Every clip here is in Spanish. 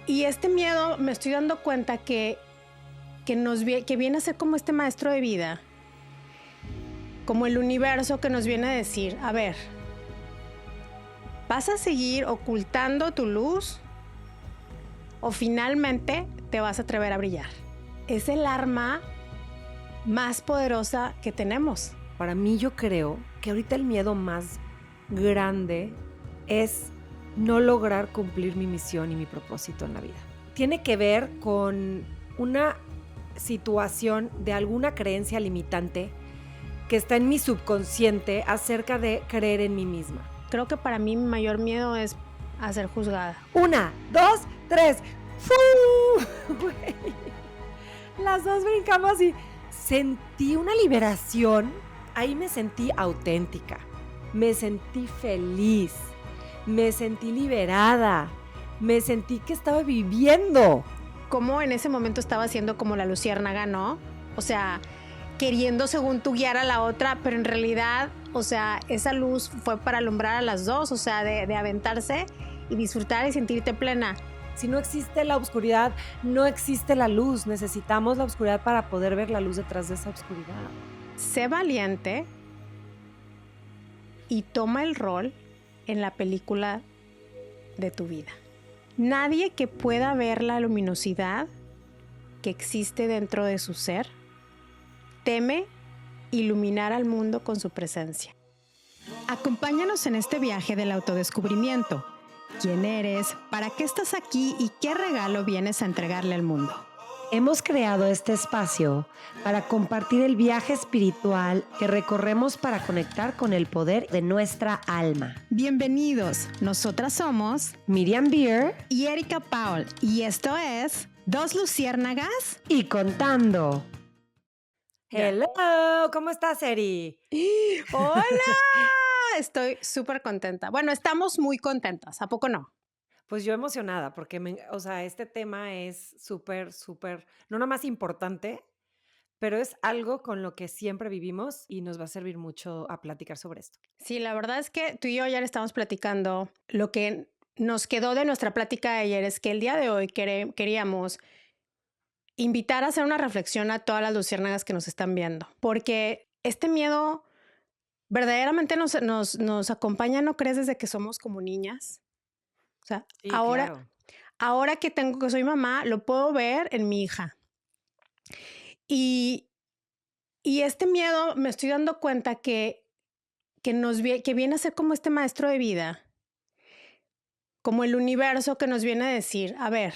Y este miedo me estoy dando cuenta que viene a ser como este maestro de vida, como el universo que nos viene a decir, a ver, ¿vas a seguir ocultando tu luz o finalmente te vas a atrever a brillar? Es el arma más poderosa que tenemos. Para mí yo creo que ahorita el miedo más grande es no lograr cumplir mi misión y mi propósito en la vida. Tiene que ver con una situación de alguna creencia limitante que está en mi subconsciente acerca de creer en mí misma. Creo que para mí mi mayor miedo es a ser juzgada. 1, 2, 3. ¡Fu! Güey. Las dos brincamos y sentí una liberación. Ahí me sentí auténtica, me sentí feliz, me sentí liberada, me sentí que estaba viviendo. Como en ese momento estaba siendo como la luciérnaga, ¿no? O sea, queriendo según tú guiar a la otra, pero en realidad, o sea, esa luz fue para alumbrar a las dos, o sea, de aventarse y disfrutar y sentirte plena. Si no existe la oscuridad, no existe la luz. Necesitamos la oscuridad para poder ver la luz detrás de esa oscuridad. Sé valiente y toma el rol en la película de tu vida. Nadie que pueda ver la luminosidad que existe dentro de su ser teme iluminar al mundo con su presencia. Acompáñanos en este viaje del autodescubrimiento. ¿Quién eres? ¿Para qué estás aquí? ¿Y qué regalo vienes a entregarle al mundo? Hemos creado este espacio para compartir el viaje espiritual que recorremos para conectar con el poder de nuestra alma. Bienvenidos. Nosotras somos Miriam Beer y Erika Paul. Y esto es Dos Luciérnagas y Contando. Ya. Hello, ¿cómo estás, Eri? ¡Hola! Estoy súper contenta. Bueno, estamos muy contentas. ¿A poco no? Pues yo emocionada porque, este tema es súper, no nada más importante, pero es algo con lo que siempre vivimos y nos va a servir mucho a platicar sobre esto. Sí, la verdad es que tú y yo ya le estamos platicando. Lo que nos quedó de nuestra plática de ayer es que el día de hoy queríamos invitar a hacer una reflexión a todas las luciérnagas que nos están viendo, porque este miedo verdaderamente nos acompaña, ¿no crees? Desde que somos como niñas. O sea, Sí, ahora, claro. ahora que soy mamá, lo puedo ver en mi hija. Y este miedo me estoy dando cuenta que viene a ser como este maestro de vida, como el universo que nos viene a decir, a ver,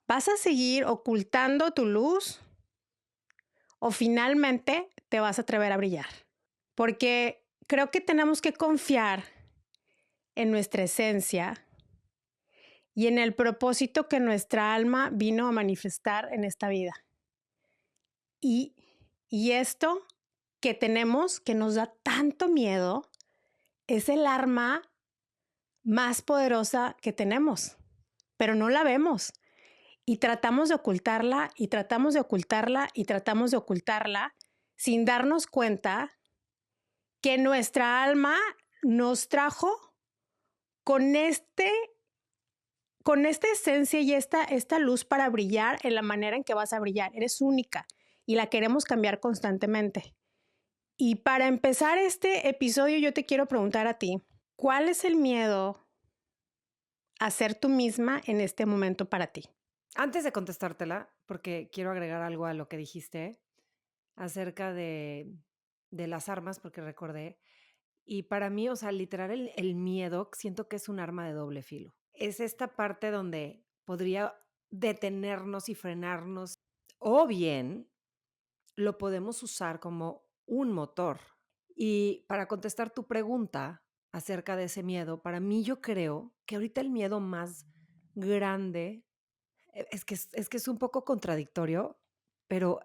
¿vas a seguir ocultando tu luz o finalmente te vas a atrever a brillar? Porque creo que tenemos que confiar en nuestra esencia y en el propósito que nuestra alma vino a manifestar en esta vida. Y esto que tenemos, que nos da tanto miedo, es el arma más poderosa que tenemos, pero no la vemos. Y tratamos de ocultarla y tratamos de ocultarla y tratamos de ocultarla sin darnos cuenta que nuestra alma nos trajo con esta esencia y esta luz para brillar en la manera en que vas a brillar. Eres única y la queremos cambiar constantemente. Y para empezar este episodio, yo te quiero preguntar a ti, ¿cuál es el miedo a ser tú misma en este momento para ti? Antes de contestártela, porque quiero agregar algo a lo que dijiste acerca de las armas, porque recordé, y para mí, o sea, literal, el miedo siento que es un arma de doble filo. Es esta parte donde podría detenernos y frenarnos, o bien lo podemos usar como un motor. Y para contestar tu pregunta acerca de ese miedo, para mí yo creo que ahorita el miedo más grande es que es un poco contradictorio, pero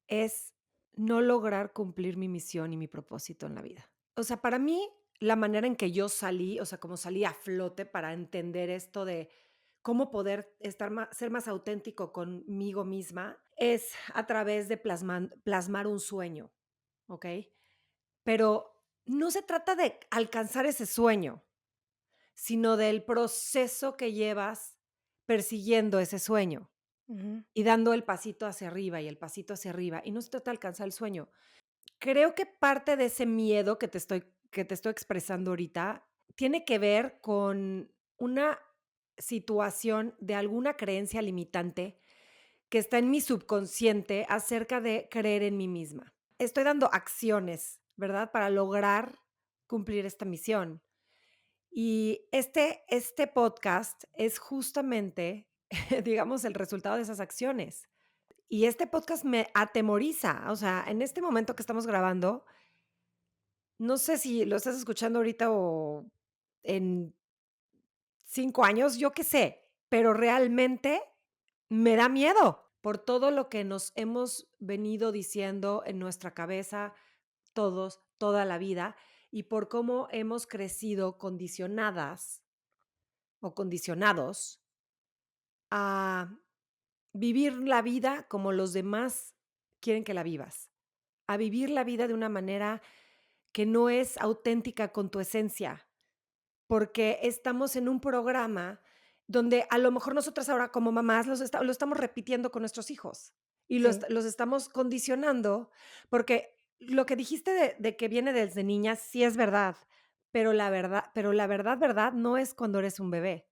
es no lograr cumplir mi misión y mi propósito en la vida. O sea, para mí, la manera en que yo salí, o sea, como salí a flote para entender esto de cómo poder ser más auténtico conmigo misma, es a través de plasmar un sueño, ¿ok? Pero no se trata de alcanzar ese sueño, sino del proceso que llevas persiguiendo ese sueño Ujú. y dando el pasito hacia arriba y el pasito hacia arriba, y no se trata de alcanzar el sueño. Creo que parte de ese miedo que te estoy expresando ahorita tiene que ver con una situación de alguna creencia limitante que está en mi subconsciente acerca de creer en mí misma. Estoy dando acciones, ¿verdad? Para lograr cumplir esta misión. Y este podcast es justamente, digamos, el resultado de esas acciones. Y este podcast me atemoriza. O sea, en este momento que estamos grabando, no sé si lo estás escuchando ahorita o en 5 años, yo qué sé, pero realmente me da miedo por todo lo que nos hemos venido diciendo en nuestra cabeza todos, toda la vida, y por cómo hemos crecido condicionadas o condicionados a vivir la vida como los demás quieren que la vivas, a vivir la vida de una manera que no es auténtica con tu esencia, porque estamos en un programa donde a lo mejor nosotras ahora como mamás lo estamos repitiendo con nuestros hijos y Sí, los estamos condicionando, porque lo que dijiste de que viene desde niña sí es verdad, pero la verdad, verdad, no es cuando eres un bebé,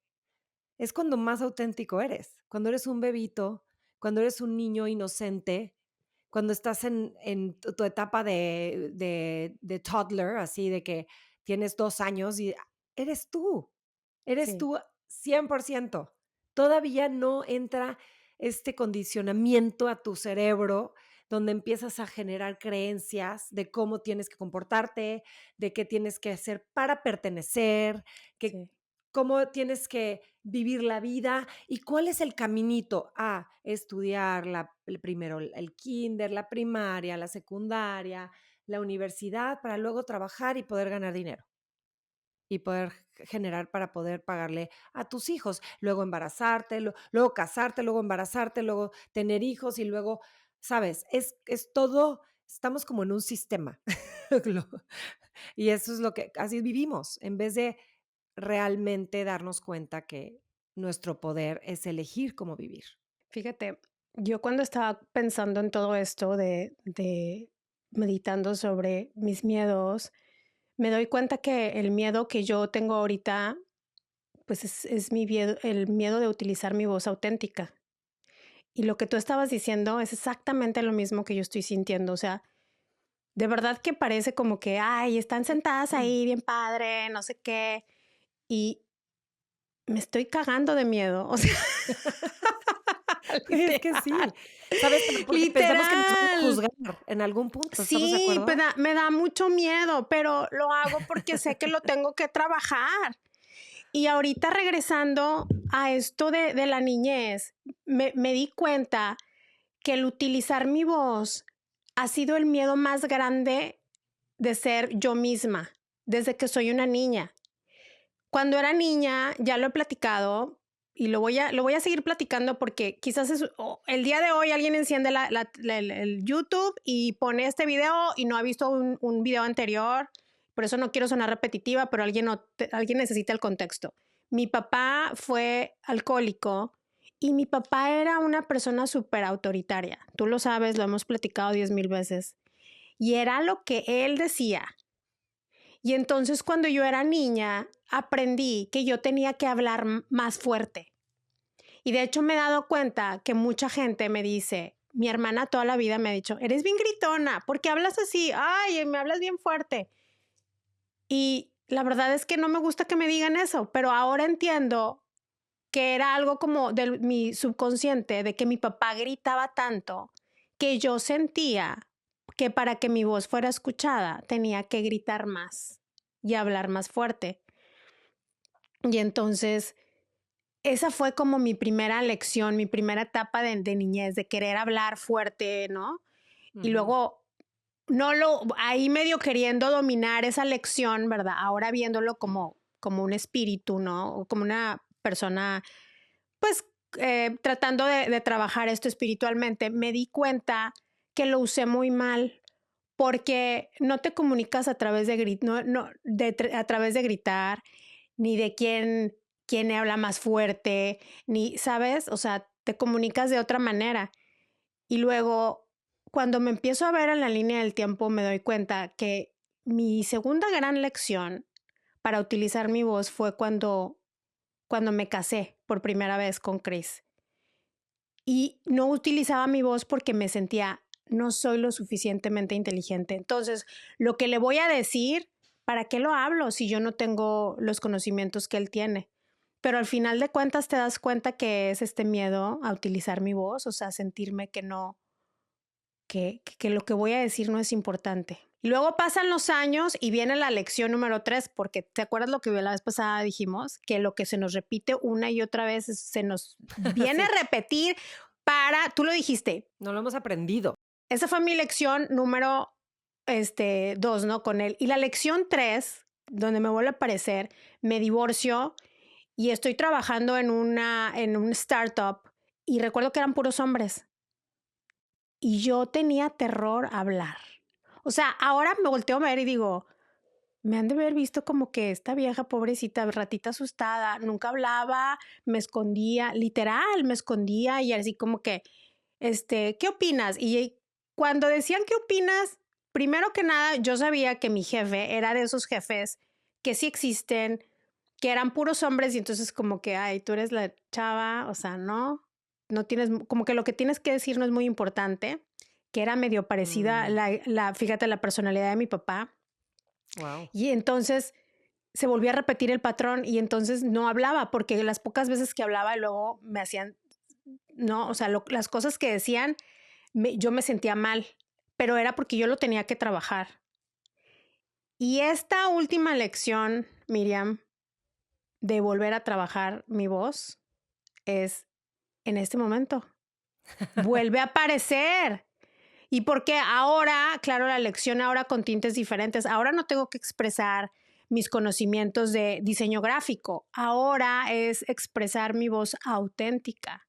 es cuando más auténtico eres, cuando eres un bebito, cuando eres un niño inocente, cuando estás en tu etapa de toddler, así de que tienes 2 años y eres sí, tú 100%. Todavía no entra este condicionamiento a tu cerebro donde empiezas a generar creencias de cómo tienes que comportarte, de qué tienes que hacer para pertenecer, que sí. cómo tienes que vivir la vida y cuál es el caminito a estudiar primero el kinder, la primaria, la secundaria, la universidad, para luego trabajar y poder ganar dinero y poder generar para poder pagarle a tus hijos, luego embarazarte, luego casarte, luego embarazarte, luego tener hijos y luego, ¿sabes? Es todo, estamos como en un sistema. Lo- y eso es lo que, así vivimos, en vez de realmente darnos cuenta que nuestro poder es elegir cómo vivir. Fíjate, yo cuando estaba pensando en todo esto de meditando sobre mis miedos, me doy cuenta que el miedo que yo tengo ahorita, pues es mi miedo, el miedo de utilizar mi voz auténtica. Y lo que tú estabas diciendo es exactamente lo mismo que yo estoy sintiendo. O sea, de verdad que parece como que, ay, están sentadas ahí bien padre, no sé qué. Y me estoy cagando de miedo. O sea, Es que literal, sí, ¿sabes? Pero porque pensamos que nos van a literal. juzgar en algún punto, ¿estamos de Sí, acuerdo? me da mucho miedo, pero lo hago porque sé que lo tengo que trabajar. Y ahorita regresando a esto de la niñez, me di cuenta que el utilizar mi voz ha sido el miedo más grande de ser yo misma, desde que soy una niña. Cuando era niña, ya lo he platicado y lo voy a seguir platicando porque quizás el día de hoy alguien enciende el YouTube y pone este video y no ha visto un video anterior. Por eso no quiero sonar repetitiva, pero alguien necesita el contexto. Mi papá fue alcohólico y mi papá era una persona súper autoritaria. Tú lo sabes, lo hemos platicado 10,000 veces. Y era lo que él decía. Y entonces cuando yo era niña, aprendí que yo tenía que hablar más fuerte. Y de hecho me he dado cuenta que mucha gente me dice, mi hermana toda la vida me ha dicho, eres bien gritona, ¿por qué hablas así? Ay, me hablas bien fuerte. Y la verdad es que no me gusta que me digan eso, pero ahora entiendo que era algo como de mi subconsciente, de que mi papá gritaba tanto que yo sentía que para que mi voz fuera escuchada tenía que gritar más y hablar más fuerte. Y entonces esa fue como mi primera lección, mi primera etapa de niñez, de querer hablar fuerte, ¿no? Y Ujú, luego no lo, ahí medio queriendo dominar esa lección, ¿verdad? Ahora viéndolo como un espíritu, ¿no? O como una persona, pues tratando de trabajar esto espiritualmente, me di cuenta que lo usé muy mal porque no te comunicas a través de, a través de gritar, ni de quién quién habla más fuerte, ni, ¿sabes? O sea, te comunicas de otra manera. Y luego, cuando me empiezo a ver en la línea del tiempo, me doy cuenta que mi segunda gran lección para utilizar mi voz fue cuando me casé por primera vez con Chris. Y no utilizaba mi voz porque me sentía, no soy lo suficientemente inteligente. Entonces, lo que le voy a decir, ¿para qué lo hablo si yo no tengo los conocimientos que él tiene? Pero al final de cuentas te das cuenta que es este miedo a utilizar mi voz, o sea, sentirme que no, que lo que voy a decir no es importante. Y luego pasan los años y viene la lección número 3, porque ¿te acuerdas lo que la vez pasada dijimos? Que lo que se nos repite una y otra vez se nos viene Sí, a repetir tú lo dijiste, no lo hemos aprendido. esa fue mi lección número 2, ¿no? Con él. Y la lección 3, donde me vuelve a aparecer, me divorcio y estoy trabajando en un startup y recuerdo que eran puros hombres y yo tenía terror a hablar. O sea, ahora me volteo a ver y digo, me han de haber visto como que esta vieja pobrecita, ratita asustada, nunca hablaba, me escondía, literal, me escondía y así como que, ¿qué opinas? Y cuando decían, ¿qué opinas? Primero que nada, yo sabía que mi jefe era de esos jefes que sí existen, que eran puros hombres y entonces como que, ay, tú eres la chava, o sea, no tienes, como que lo que tienes que decir no es muy importante, que era medio parecida, Mm, fíjate, la personalidad de mi papá. wow. Y entonces se volvió a repetir el patrón y entonces no hablaba porque las pocas veces que hablaba luego me hacían, no, o sea, las cosas que decían, yo me sentía mal, pero era porque yo lo tenía que trabajar. Y esta última lección, Miriam, de volver a trabajar mi voz es en este momento. Vuelve a aparecer. Y porque ahora, claro, la lección ahora con tintes diferentes, ahora no tengo que expresar mis conocimientos de diseño gráfico, ahora es expresar mi voz auténtica.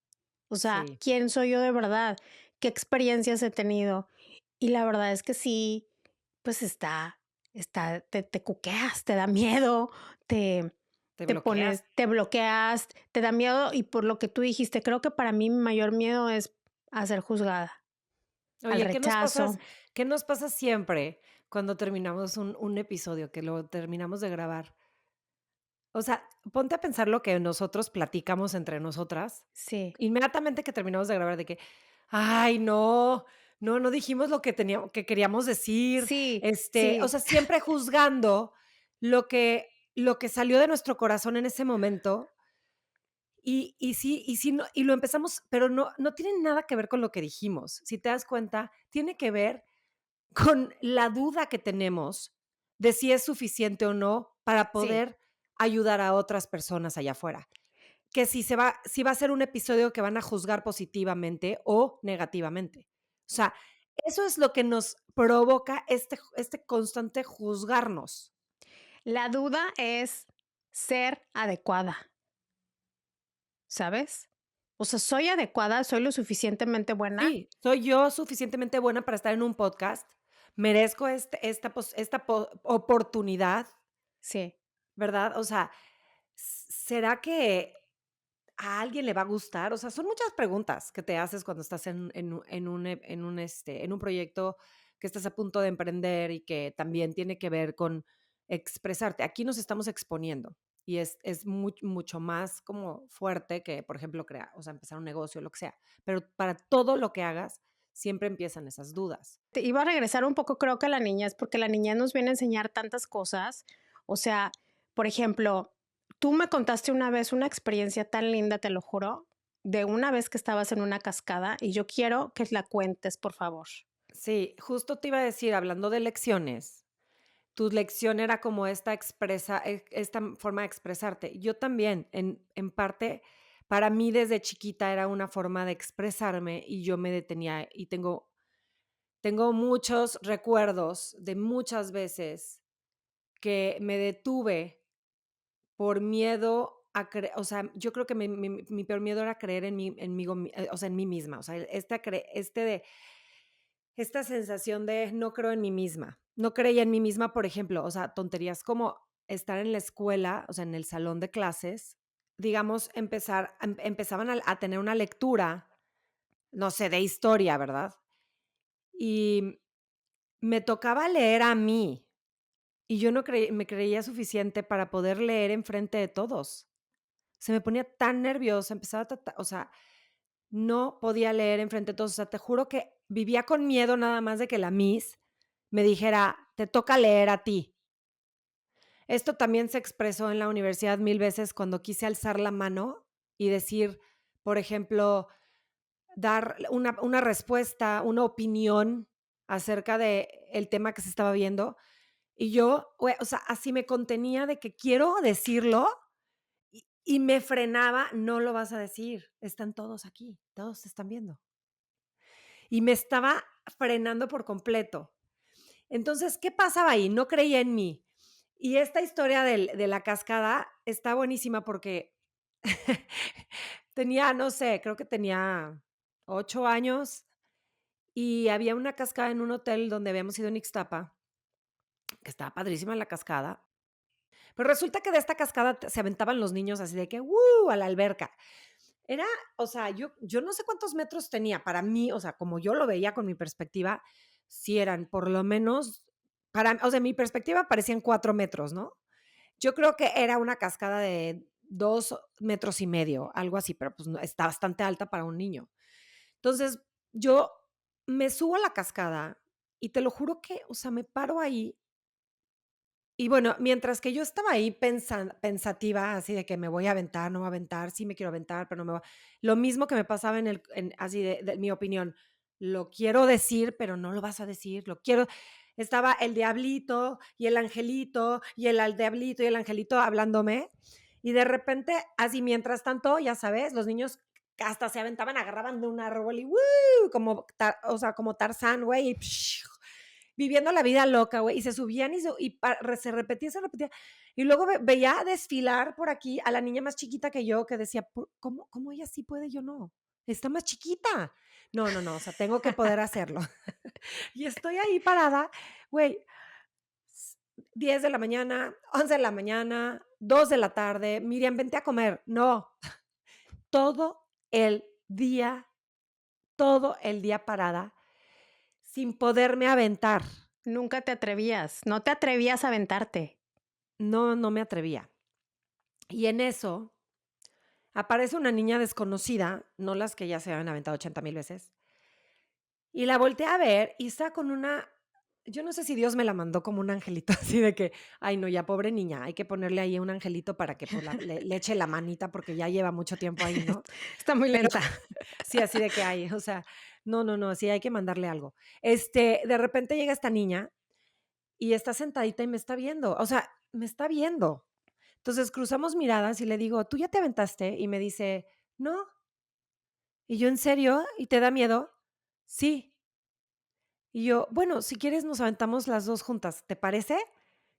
O sea, Sí. ¿quién soy yo de verdad? ¿Qué experiencias he tenido? Y la verdad es que sí, pues te cuqueas, te da miedo, te, Te te bloqueas. pones, te bloqueas, te da miedo y por lo que tú dijiste, creo que para mí mi mayor miedo es a ser juzgada, al Oye, rechazo. qué nos pasa siempre cuando terminamos un episodio, que lo terminamos de grabar? O sea, ponte a pensar lo que nosotros platicamos entre nosotras, Sí, inmediatamente que terminamos de grabar, de que: "Ay, no dijimos lo que teníamos que queríamos decir", sí, o sí, sea, siempre juzgando lo que salió de nuestro corazón en ese momento, y sí, no y lo empezamos, pero no tiene nada que ver con lo que dijimos. Si te das cuenta, tiene que ver con la duda que tenemos de si es suficiente o no para sí. poder ayudar a otras personas allá afuera. Que si va a ser un episodio que van a juzgar positivamente o negativamente. O sea, eso es lo que nos provoca este constante juzgarnos. La duda es ser adecuada, ¿sabes? O sea, soy adecuada, soy lo suficientemente buena. Sí, soy yo suficientemente buena para estar en un podcast, merezco esta oportunidad, Sí, ¿verdad? O sea, ¿será que a alguien le va a gustar? O sea, son muchas preguntas que te haces cuando estás en un proyecto que estás a punto de emprender y que también tiene que ver con expresarte. Aquí nos estamos exponiendo y es mucho más como fuerte que, por ejemplo, o sea, empezar un negocio, lo que sea. Pero para todo lo que hagas, siempre empiezan esas dudas. te iba a regresar un poco, creo que a la niñez, porque la niñez nos viene a enseñar tantas cosas. O sea, por ejemplo, tú me contaste una vez una experiencia tan linda, te lo juro, de una vez que estabas en una cascada y yo quiero que la cuentes, por favor. Sí, justo te iba a decir, hablando de lecciones, tu lección era como esta forma de expresarte. Yo también, en parte, para mí desde chiquita era una forma de expresarme y yo me detenía y tengo muchos recuerdos de muchas veces que me detuve por miedo a creer, o sea, yo creo que mi peor miedo era creer o sea, en mí misma, o sea, esta sensación de no creo en mí misma. No creía en mí misma, por ejemplo, o sea, tonterías como estar en la escuela, o sea, en el salón de clases digamos, empezaban a tener una lectura, no sé, de historia, ¿verdad? Y me tocaba leer a mí, y yo no me creía suficiente para poder leer enfrente de todos. Se me ponía tan nerviosa, empezaba o sea, no podía leer enfrente de todos. O sea, te juro que vivía con miedo nada más de que la Miss me dijera: "Te toca leer a ti". Esto también se expresó en la universidad mil veces cuando quise alzar la mano y decir, por ejemplo, dar una respuesta, una opinión acerca de el tema que se estaba viendo. Y yo, o sea, así me contenía de que quiero decirlo y me frenaba, no lo vas a decir, están todos aquí, todos te están viendo. Y me estaba frenando por completo. Entonces, ¿qué pasaba ahí? No creía en mí. Y esta historia de la cascada está buenísima porque tenía, no sé, creo que tenía 8 años y había una cascada en un hotel donde habíamos ido en Ixtapa, que estaba padrísima la cascada. Pero resulta que de esta cascada se aventaban los niños así de que, ¡uh!, a la alberca. Era, o sea, yo no sé cuántos metros tenía. Para mí, o sea, como yo lo veía con mi perspectiva, sí eran por lo menos, o sea, mi perspectiva parecían 4 metros, ¿no? Yo creo que era una cascada de 2,5 metros, algo así, pero pues está bastante alta para un niño. Entonces, yo me subo a la cascada y te lo juro que, o sea, me paro ahí y bueno, mientras que yo estaba ahí pensativa, así de que me voy a aventar, no me voy a aventar, sí me quiero aventar, pero no me voy. Lo mismo que me pasaba así de mi opinión, lo quiero decir, pero no lo vas a decir, lo quiero. Estaba el diablito y el angelito y el al diablito y el angelito hablándome y de repente, así mientras tanto, ya sabes, los niños hasta se aventaban, agarraban de un árbol y ¡woo!, como, o sea, como Tarzán, güey, y viviendo la vida loca, güey, y se subían se repetía, se repetía. Y luego veía desfilar por aquí a la niña más chiquita que yo, que decía, ¿cómo ella sí puede, yo no? Está más chiquita. No, no, no, o sea, tengo que poder hacerlo. Y estoy ahí parada, güey, 10 de la mañana, 11 de la mañana, 2 de la tarde, Miriam, vente a comer. No, todo el día, todo el día parada, sin poderme aventar. Nunca te atrevías, no te atrevías a aventarte. No, no me atrevía. Y en eso aparece una niña desconocida, no las que ya se habían aventado 80,000 veces, y la volteé a ver y está con yo no sé si Dios me la mandó como un angelito, así de que, ay no, ya pobre niña, hay que ponerle ahí un angelito para que pues, le eche la manita porque ya lleva mucho tiempo ahí, ¿no? Está muy Pero lenta. sí, así de que hay, o sea, no, no, no, sí hay que mandarle algo. De repente llega esta niña y está sentadita y me está viendo, o sea, me está viendo. Entonces cruzamos miradas y le digo, ¿tú ya te aventaste? Y me dice, no. Y yo, ¿en serio? ¿Y te da miedo? Sí. Y yo, bueno, si quieres nos aventamos las 2 juntas, ¿te parece?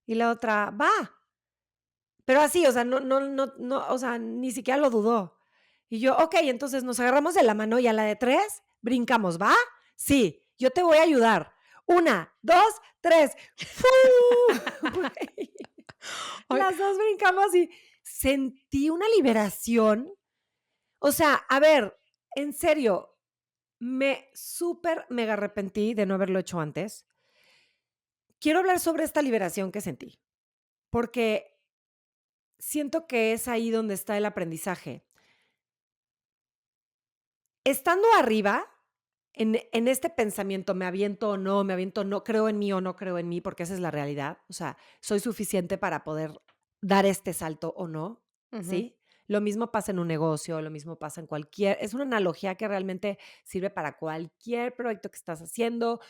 Y la otra, va. Pero así, o sea, no, o sea, ni siquiera lo dudó. Y yo, okey, entonces nos agarramos de la mano y a la de 3 brincamos, ¿va? Sí, yo te voy a ayudar. 1, 2, 3. ¡fu! Güey, Ay, las 2 brincamos y sentí una liberación. O sea, a ver, en serio, me súper mega arrepentí de no haberlo hecho antes. Quiero hablar sobre esta liberación que sentí, porque siento que es ahí donde está el aprendizaje. Estando arriba, en este pensamiento, ¿me aviento o no? ¿Me aviento o no? ¿Creo en mí o no creo en mí? Porque esa es la realidad. O sea, ¿soy suficiente para poder dar este salto o no? ujú. ¿Sí? Lo mismo pasa en un negocio, lo mismo pasa en es una analogía que realmente sirve para cualquier proyecto que estás haciendo,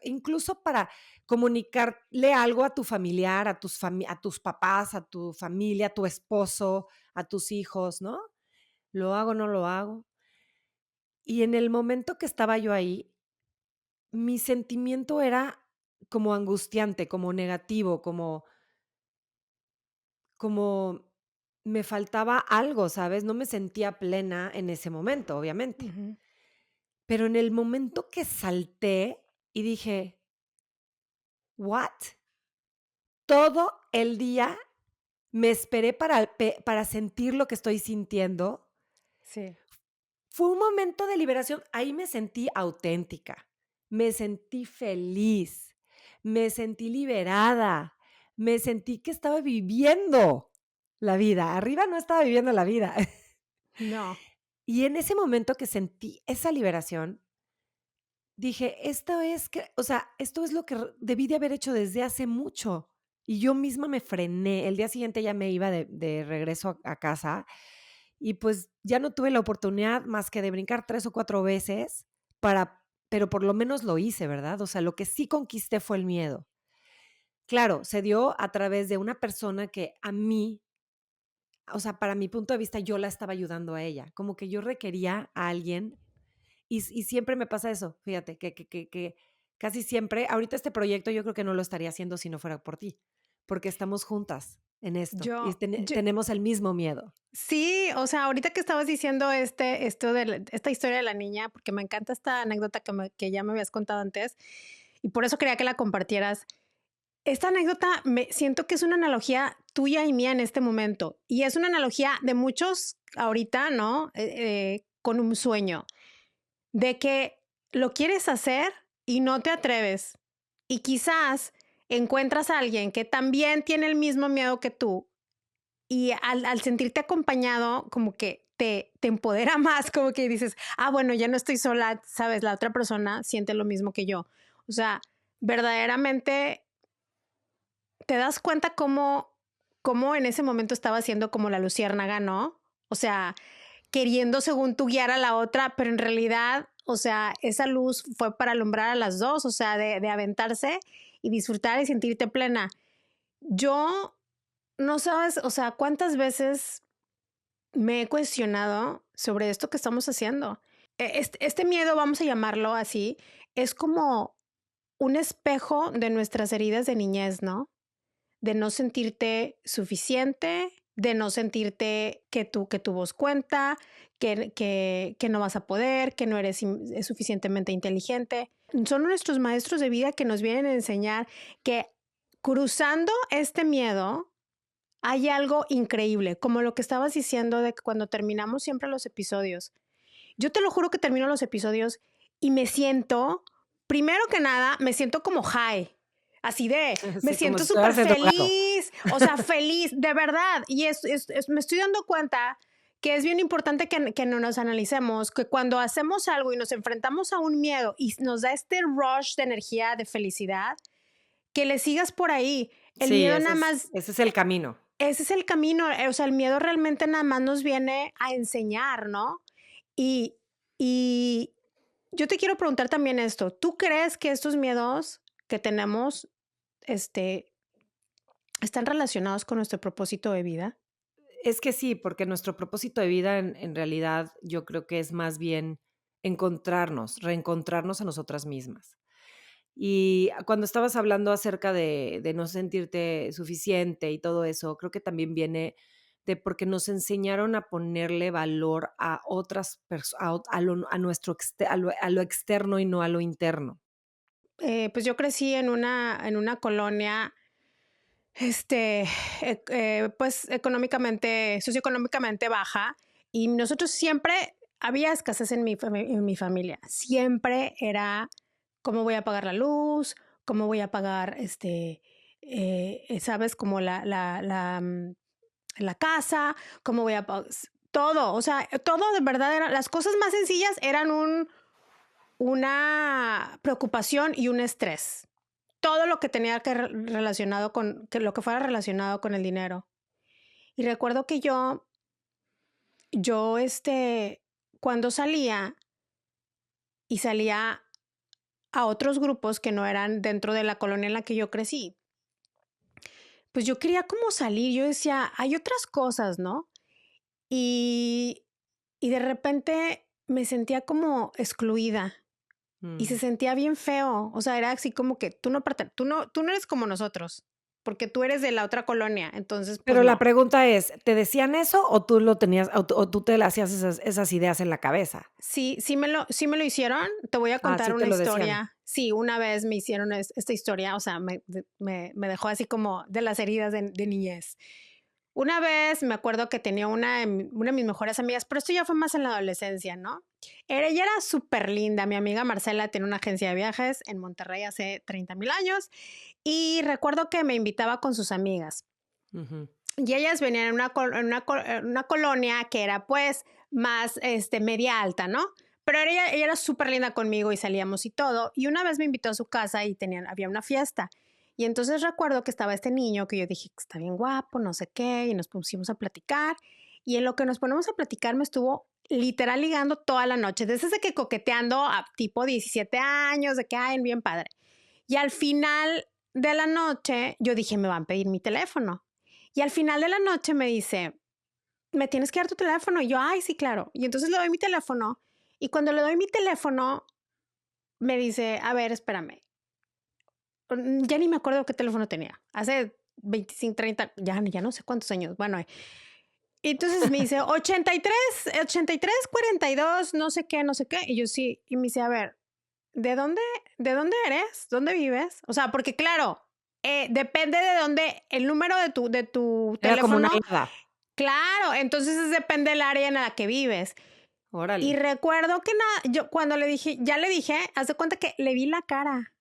incluso para comunicarle algo a tu familiar, a tus papás, a tu familia, a tu esposo, a tus hijos, ¿no? ¿Lo hago o no lo hago? Y en el momento que estaba yo ahí, mi sentimiento era como angustiante, como negativo, como me faltaba algo, ¿sabes? No me sentía plena en ese momento, obviamente. Ujú. Pero en el momento que salté y dije: "¿What?". Todo el día me esperé para sentir lo que estoy sintiendo. Sí. Fue un momento de liberación. Ahí me sentí auténtica, me sentí feliz, me sentí liberada, me sentí que estaba viviendo la vida. Arriba no estaba viviendo la vida. No. Y en ese momento que sentí esa liberación, dije, esto es lo que debí de haber hecho desde hace mucho. Y yo misma me frené. El día siguiente ya me iba de regreso a casa y pues ya no tuve la oportunidad más que de brincar 3 o 4 veces pero por lo menos lo hice, ¿verdad? O sea, lo que sí conquisté fue el miedo. Claro, se dio a través de una persona que a mí, o sea, para mi punto de vista, yo la estaba ayudando a ella. Como que yo requería a alguien y siempre me pasa eso, fíjate, que casi siempre, ahorita este proyecto yo creo que no lo estaría haciendo si no fuera por ti, porque estamos juntas en esto y Yo tenemos el mismo miedo. sí, o sea, ahorita que estabas diciendo esto esta historia de la niña, porque me encanta esta anécdota que ya me habías contado antes, y por eso quería que la compartieras. Esta anécdota me siento que es una analogía tuya y mía en este momento, y es una analogía de muchos ahorita, ¿no? Con un sueño, de que lo quieres hacer y no te atreves. Y quizás encuentras a alguien que también tiene el mismo miedo que tú y al sentirte acompañado, como que te empodera más, como que dices, ah, bueno, ya no estoy sola, sabes, la otra persona siente lo mismo que yo. O sea, verdaderamente te das cuenta cómo en ese momento estaba siendo como la luciérnaga, ¿no? O sea, queriendo según tú guiar a la otra, pero en realidad, o sea, esa luz fue para alumbrar a las dos, o sea, de aventarse y disfrutar y sentirte plena. Yo, no sabes, o sea, cuántas veces me he cuestionado sobre esto que estamos haciendo. Este miedo, vamos a llamarlo así, es como un espejo de nuestras heridas de niñez, ¿no? De no sentirte suficiente, de no sentirte que tu voz cuenta, que no vas a poder, que no eres suficientemente inteligente. Son nuestros maestros de vida que nos vienen a enseñar que cruzando este miedo hay algo increíble, como lo que estabas diciendo de que cuando terminamos siempre los episodios. Yo te lo juro que termino los episodios y me siento, primero que nada, me siento como high. Así me Sí, como siento si súper estuvieras en drogado. feliz, o sea, feliz, de verdad. Y me estoy dando cuenta que es bien importante que no nos analicemos, que cuando hacemos algo y nos enfrentamos a un miedo y nos da este rush de energía, de felicidad, que le sigas por ahí. El Sí, miedo nada más, ese es el camino. ese es el camino, o sea, el miedo realmente nada más nos viene a enseñar, ¿no? Y, y yo te quiero preguntar también esto, ¿tú crees que estos miedos que tenemos, este, están relacionados con nuestro propósito de vida? Es que sí, porque nuestro propósito de vida en realidad yo creo que es más bien encontrarnos, reencontrarnos a nosotras mismas. Y cuando estabas hablando acerca de no sentirte suficiente y todo eso, creo que también viene de porque nos enseñaron a ponerle valor a otras personas, a nuestro a lo externo y no a lo interno. Pues yo crecí en una colonia, este, pues económicamente, socioeconómicamente baja, y nosotros siempre había escasez en mi familia. Siempre era cómo voy a pagar la luz, cómo voy a pagar, sabes, como la casa, cómo voy a pagar todo, o sea, todo de verdad era, las cosas más sencillas eran una preocupación y un estrés. Todo lo que tenía que relacionado que lo que fuera relacionado con el dinero. Y recuerdo que yo, cuando salía y salía a otros grupos que no eran dentro de la colonia en la que yo crecí, pues yo quería como salir, yo decía, hay otras cosas, ¿no? Y, y de repente me sentía como excluida y se Mm. sentía bien feo, o sea, era así como que tú no eres como nosotros, porque tú eres de la otra colonia, entonces pues Pero la no. pregunta es, ¿te decían eso o tú lo tenías, o tú te le hacías esas ideas en la cabeza? Sí, sí me lo hicieron. Te voy a Ah, contar sí te una lo decían. historia. Sí, una vez me hicieron esta historia, o sea, me dejó así como de las heridas de niñez. Una vez me acuerdo que tenía una de mis mejores amigas, pero esto ya fue más en la adolescencia, ¿no? Ella era súper linda. Mi amiga Marcela tiene una agencia de viajes en Monterrey hace 30,000 años y recuerdo que me invitaba con sus amigas. Ujú. Y ellas venían en una colonia que era pues más media alta, ¿no? Pero ella era súper linda conmigo y salíamos y todo. Y una vez me invitó a su casa y había una fiesta. Y entonces recuerdo que estaba este niño que yo dije que está bien guapo, no sé qué, y nos pusimos a platicar. Y en lo que nos ponemos a platicar me estuvo literal ligando toda la noche, desde que coqueteando a tipo 17 años, de que, ay, bien padre. Y al final de la noche yo dije, me van a pedir mi teléfono. Y al final de la noche me dice, me tienes que dar tu teléfono. Y yo, ay, sí, claro. Y entonces le doy mi teléfono. Y cuando le doy mi teléfono, me dice, a ver, espérame. Ya ni me acuerdo qué teléfono tenía. Hace 25, 30, ya no sé cuántos años. Bueno, y entonces me dice 83, 42, no sé qué, no sé qué. Y yo sí, y me dice, a ver, de dónde eres? ¿Dónde vives? O sea, porque claro, depende de dónde, el número de tu Era como una teléfono. hada. Claro, entonces depende del área en la que vives. Y Órale. recuerdo que yo cuando le dije, ya le dije, haz de cuenta que le vi la cara.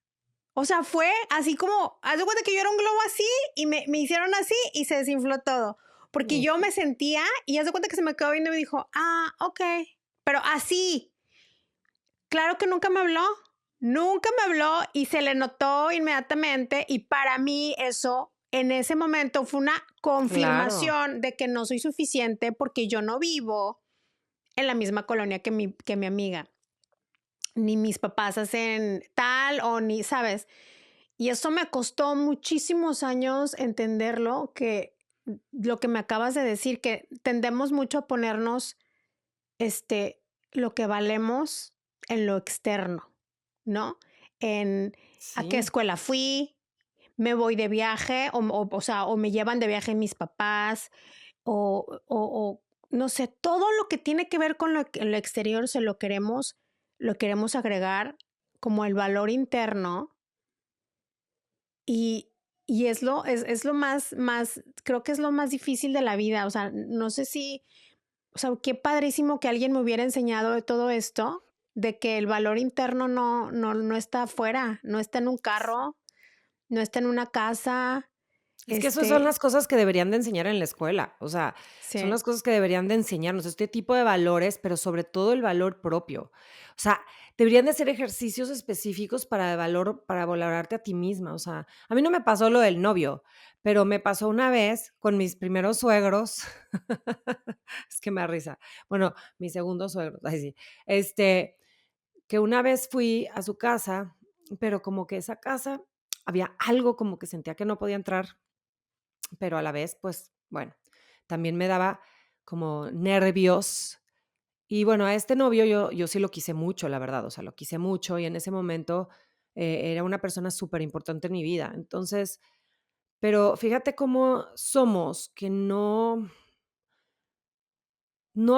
O sea, fue así como, haz de cuenta que yo era un globo así y me hicieron así y se desinfló todo. Porque yo me sentía y haz de cuenta que se me quedó viendo y me dijo, ah, ok. Pero así, claro que nunca me habló y se le notó inmediatamente y para mí eso en ese momento fue una Claro. confirmación de que no soy suficiente porque yo no vivo en la misma colonia que mi amiga. Ni mis papás hacen tal o ni, ¿sabes? Y eso me costó muchísimos años entenderlo, que lo que me acabas de decir, que tendemos mucho a ponernos lo que valemos en lo externo, ¿no? En a qué Sí. escuela fui, me voy de viaje, o sea, o me llevan de viaje mis papás, o no sé, todo lo que tiene que ver con lo exterior se lo queremos agregar como el valor interno y, y es lo más, creo que es lo más difícil de la vida. O sea, no sé si, o sea, qué padrísimo que alguien me hubiera enseñado de todo esto, de que el valor interno no está afuera, no está en un carro, no está en una casa, Es que esas son las este, cosas que deberían de enseñar en la escuela, o sea, son sí. las cosas que deberían de enseñarnos, este tipo de valores, pero sobre todo el valor propio. O sea, deberían de ser ejercicios específicos para el valor, para valorarte a ti misma. O sea, a mí no me pasó lo del novio, pero me pasó una vez con mis primeros suegros. Es que me da risa. Bueno, mis segundos suegros, ay sí. Que una vez fui a su casa, pero como que esa casa había algo como que sentía que no podía entrar, pero a la vez, pues, bueno, también me daba como nervios. Y bueno, a este novio yo sí lo quise mucho, la verdad, o sea, lo quise mucho y en ese momento, era una persona súper importante en mi vida. Entonces, pero fíjate cómo somos, que no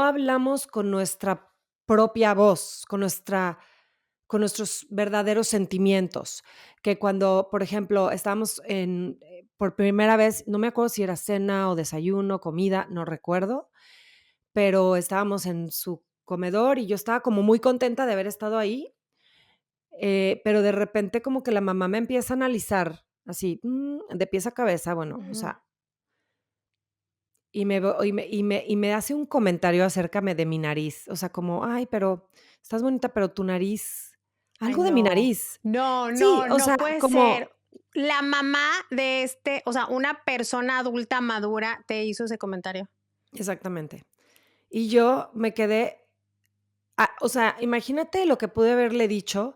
hablamos con nuestra propia voz, con nuestros verdaderos sentimientos, que cuando, por ejemplo, estábamos por primera vez, no me acuerdo si era cena o desayuno, comida, no recuerdo, pero estábamos en su comedor y yo estaba como muy contenta de haber estado ahí, pero de repente como que la mamá me empieza a analizar así, de pies a cabeza, bueno, o Ujú. sea, y me hace un comentario acerca de mi nariz, o sea, como: "Ay, pero estás bonita, pero tu nariz", Ay, algo de mi no. nariz. No, Sí, no, o no sea, puede ser. como La mamá de o sea, una persona adulta madura te hizo ese comentario. exactamente. Y yo me quedé, o sea, imagínate lo que pude haberle dicho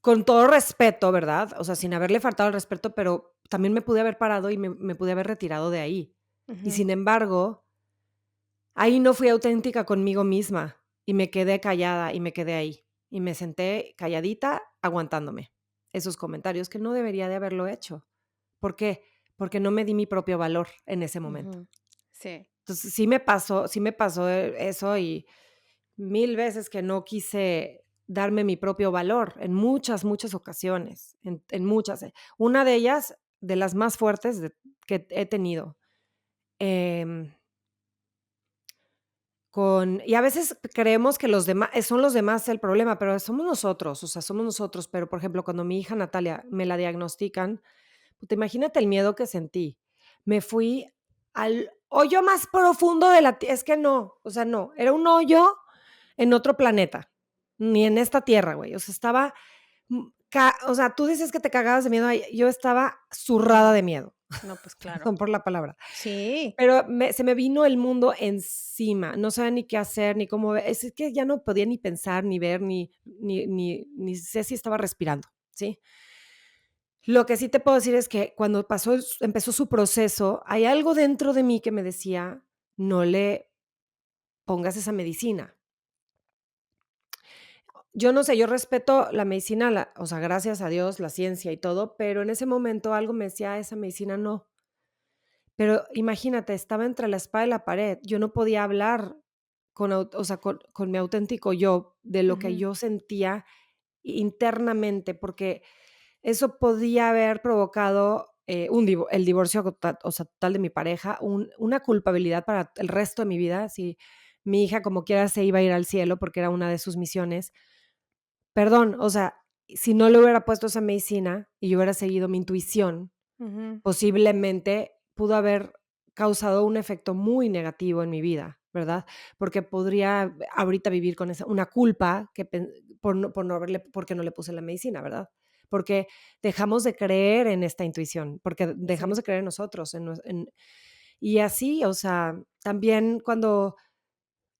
con todo respeto, ¿verdad? O sea, sin haberle faltado el respeto, pero también me pude haber parado y me pude haber retirado de ahí. Y Ujú. sin embargo, ahí no fui auténtica conmigo misma y me quedé callada y me quedé ahí. Y me senté calladita aguantándome esos comentarios que no debería de haberlo hecho. ¿Por qué? Porque no me di mi propio valor en ese momento. Ujú. Sí. Entonces, sí me pasó eso y mil veces que no quise darme mi propio valor en muchas, muchas ocasiones, en muchas. Una de ellas, de las más fuertes que he tenido. em, y a veces creemos que los demás, son los demás el problema, pero somos nosotros, o sea, somos nosotros. Pero, por ejemplo, cuando mi hija Natalia me la diagnostican, puta, imagínate el miedo que sentí. Me fui al hoyo más profundo de la tierra. Es que no, o sea, no, era un hoyo en otro planeta, ni en esta tierra, güey. O sea, estaba, o sea, tú dices que te cagabas de miedo, yo estaba zurrada No, de miedo, no, pues claro. perdón por la palabra. Sí. Pero se me vino el mundo encima, no sabía ni qué hacer, ni cómo ver, es que ya no podía ni pensar, ni ver, ni sé si estaba respirando, ¿sí? Lo que sí te puedo decir es que cuando empezó su proceso, hay algo dentro de mí que me decía, no le pongas esa medicina. Yo no sé, yo respeto la medicina, o sea, gracias a Dios, la ciencia y todo, pero en ese momento algo me decía, esa medicina no. Pero imagínate, estaba entre la espada y la pared. Yo no podía hablar o sea, con mi auténtico yo de lo que Ujú, yo sentía internamente, porque eso podía haber provocado el divorcio o sea, total de mi pareja, una culpabilidad para el resto de mi vida. Si mi hija como quiera se iba a ir al cielo porque era una de sus misiones. Perdón, o sea, si no le hubiera puesto esa medicina y yo hubiera seguido mi intuición, ujú. posiblemente pudo haber causado un efecto muy negativo en mi vida, ¿verdad? Porque podría ahorita vivir con una culpa por no haberle, porque no le puse la medicina, ¿verdad? Porque dejamos de creer en esta intuición, porque dejamos Sí. de creer en nosotros. Y así, o sea, también cuando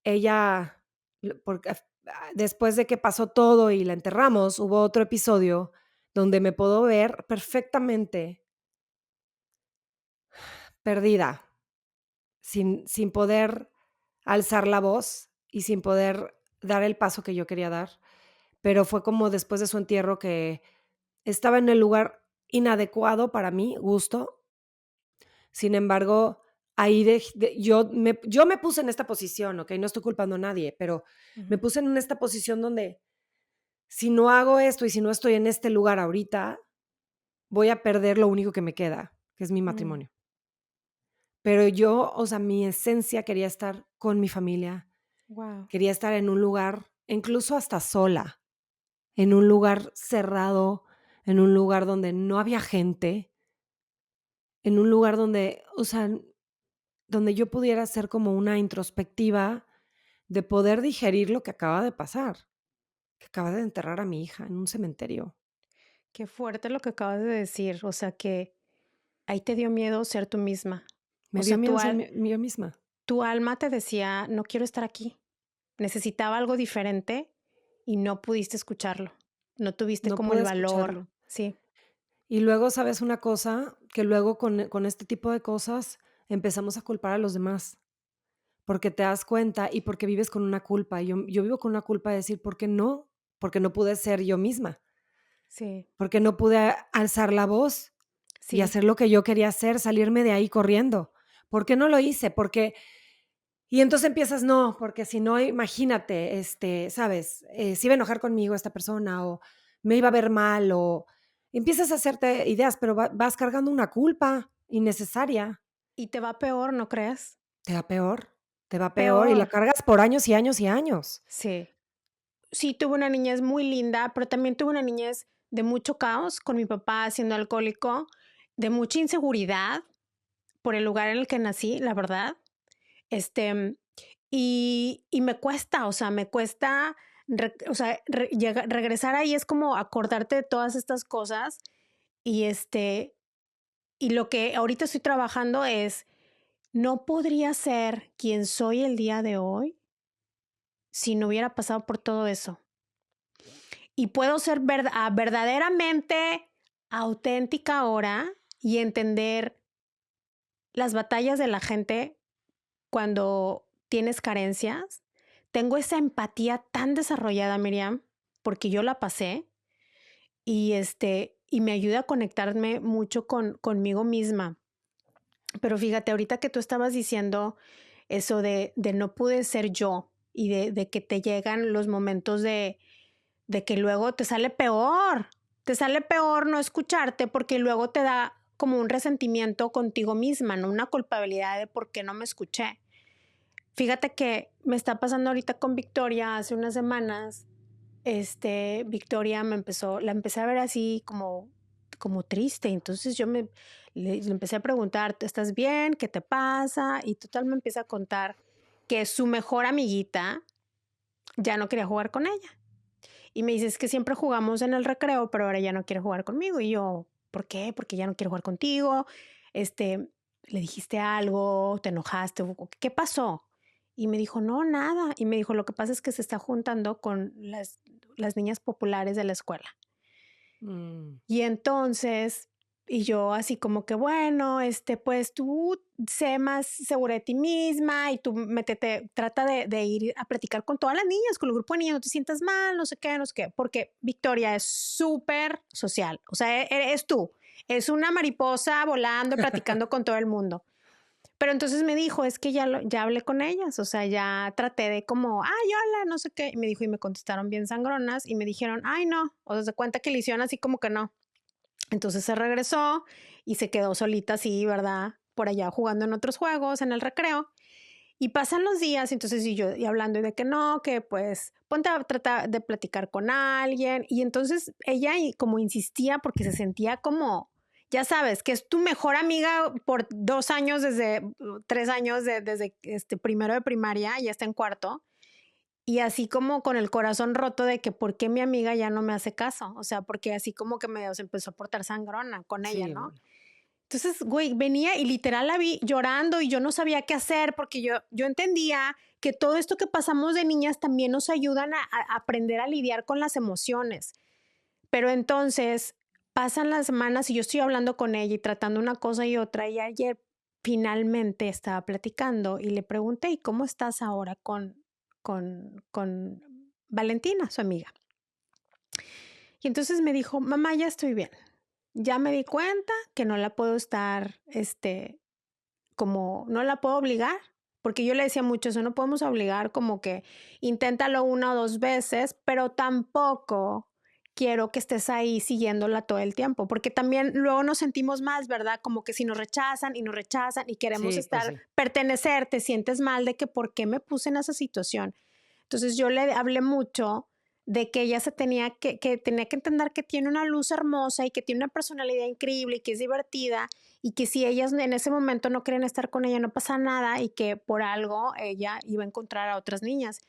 ella, porque después de que pasó todo y la enterramos, hubo otro episodio donde me puedo ver perfectamente perdida, sin poder alzar la voz y sin poder dar el paso que yo quería dar. Pero fue como después de su entierro que estaba en el lugar inadecuado para mi gusto. Sin embargo, ahí yo me puse en esta posición, ¿ok? No estoy culpando a nadie, pero me Ujú, puse en esta posición donde si no hago esto y si no estoy en este lugar ahorita, voy a perder lo único que me queda, que es mi mm, matrimonio. Pero yo, o sea, mi esencia quería estar con mi familia, Guau. quería estar en un lugar, incluso hasta sola, en un lugar cerrado, en un lugar donde no había gente, en un lugar donde, o sea, donde yo pudiera hacer como una introspectiva de poder digerir lo que acaba de pasar, que acaba de enterrar a mi hija en un cementerio. Qué fuerte lo que acabas de decir. O sea, que ahí te dio miedo ser tú misma. O Me dio sea, miedo ser yo misma. tu alma te decía, no quiero estar aquí. Necesitaba algo diferente y no pudiste escucharlo. No tuviste No como pude el valor. escucharlo. Sí. Y luego, ¿sabes una cosa? Que luego con este tipo de cosas empezamos a culpar a los demás, porque te das cuenta y porque vives con una culpa. Yo vivo con una culpa de decir, ¿por qué no? Porque no pude ser yo misma, Sí, porque no pude alzar la voz y sí. hacer lo que yo quería hacer, salirme de ahí corriendo. ¿Por qué no lo hice? Porque y entonces empiezas, no, porque si no, imagínate, ¿sabes? Se iba a enojar conmigo esta persona o me iba a ver mal o empiezas a hacerte ideas, pero vas cargando una culpa innecesaria. Y te va peor, ¿no crees? Te va peor, te va peor y la Peor. cargas por años y años y años. Sí. Sí, tuve una niñez muy linda, pero también tuve una niñez de mucho caos con mi papá siendo alcohólico, de mucha inseguridad por el lugar en el que nací, la verdad. Este, y me cuesta, o sea, me cuesta, o sea, regresar ahí es como acordarte de todas estas cosas y y lo que ahorita estoy trabajando es, no podría ser quien soy el día de hoy si no hubiera pasado por todo eso. Y puedo ser verdaderamente auténtica ahora y entender las batallas de la gente cuando tienes carencias. Tengo esa empatía tan desarrollada, Miriam, porque yo la pasé y y me ayuda a conectarme mucho conmigo misma. Pero fíjate, ahorita que tú estabas diciendo eso de no pude ser yo y de que te llegan los momentos de que luego te sale peor no escucharte porque luego te da como un resentimiento contigo misma, ¿no? Una culpabilidad de por qué no me escuché. Fíjate que me está pasando ahorita con Victoria hace unas semanas. Victoria la empecé a ver así como triste. Entonces le empecé a preguntar, ¿estás bien? ¿Qué te pasa? Y total me empieza a contar que su mejor amiguita ya no quería jugar con ella. Y me dice, es que siempre jugamos en el recreo, pero ahora ya no quiere jugar conmigo. Y yo, ¿por qué? Porque ya no quiere jugar contigo. ¿Le dijiste algo? ¿Te enojaste? ¿Qué pasó? Y me dijo, no, nada. Y me dijo, lo que pasa es que se está juntando con las niñas populares de la escuela. Y entonces, y yo así como que, bueno, pues tú sé más segura de ti misma y tú trata de ir a platicar con todas las niñas, con el grupo de niñas, no te sientas mal, no sé qué, porque Victoria es súper social, o sea, eres tú, es una mariposa volando, platicando con todo el mundo. Pero entonces me dijo, es que ya hablé con ellas, o sea, ya traté de como, ay, hola, no sé qué. Y me dijo, y me contestaron bien sangronas y me dijeron, ay, no, o sea, se cuenta que le hicieron así como que no. Entonces se regresó y se quedó solita así, ¿verdad? Por allá jugando en otros juegos, en el recreo. Y pasan los días, entonces y hablando de que no, que pues ponte a tratar de platicar con alguien. Y entonces ella como insistía porque se sentía como, ya sabes, que es tu mejor amiga por 2 años, desde 3 años, desde primero de primaria, ya está en cuarto. Y así como con el corazón roto de que por qué mi amiga ya no me hace caso. O sea, porque así como que medio se empezó a portar sangrona con ella, Sí, ¿no? bueno. Entonces, güey, venía y literal la vi llorando y yo no sabía qué hacer porque yo entendía que todo esto que pasamos de niñas también nos ayudan a aprender a lidiar con las emociones. Pero entonces pasan las semanas y yo estoy hablando con ella y tratando una cosa y otra, y ayer finalmente estaba platicando y le pregunté, ¿y cómo estás ahora con Valentina, su amiga? Y entonces me dijo, mamá, ya estoy bien. Ya me di cuenta que no la puedo estar, como, no la puedo obligar, porque yo le decía mucho eso, no podemos obligar, como que inténtalo 1 o 2 veces, pero tampoco quiero que estés ahí siguiéndola todo el tiempo, porque también luego nos sentimos más, ¿verdad? Como que si nos rechazan y queremos Sí, pues estar, sí. pertenecer, te sientes mal de que por qué me puse en esa situación. Entonces yo le hablé mucho de que ella tenía que entender que tiene una luz hermosa y que tiene una personalidad increíble y que es divertida y que si ellas en ese momento no quieren estar con ella no pasa nada y que por algo ella iba a encontrar a otras niñas.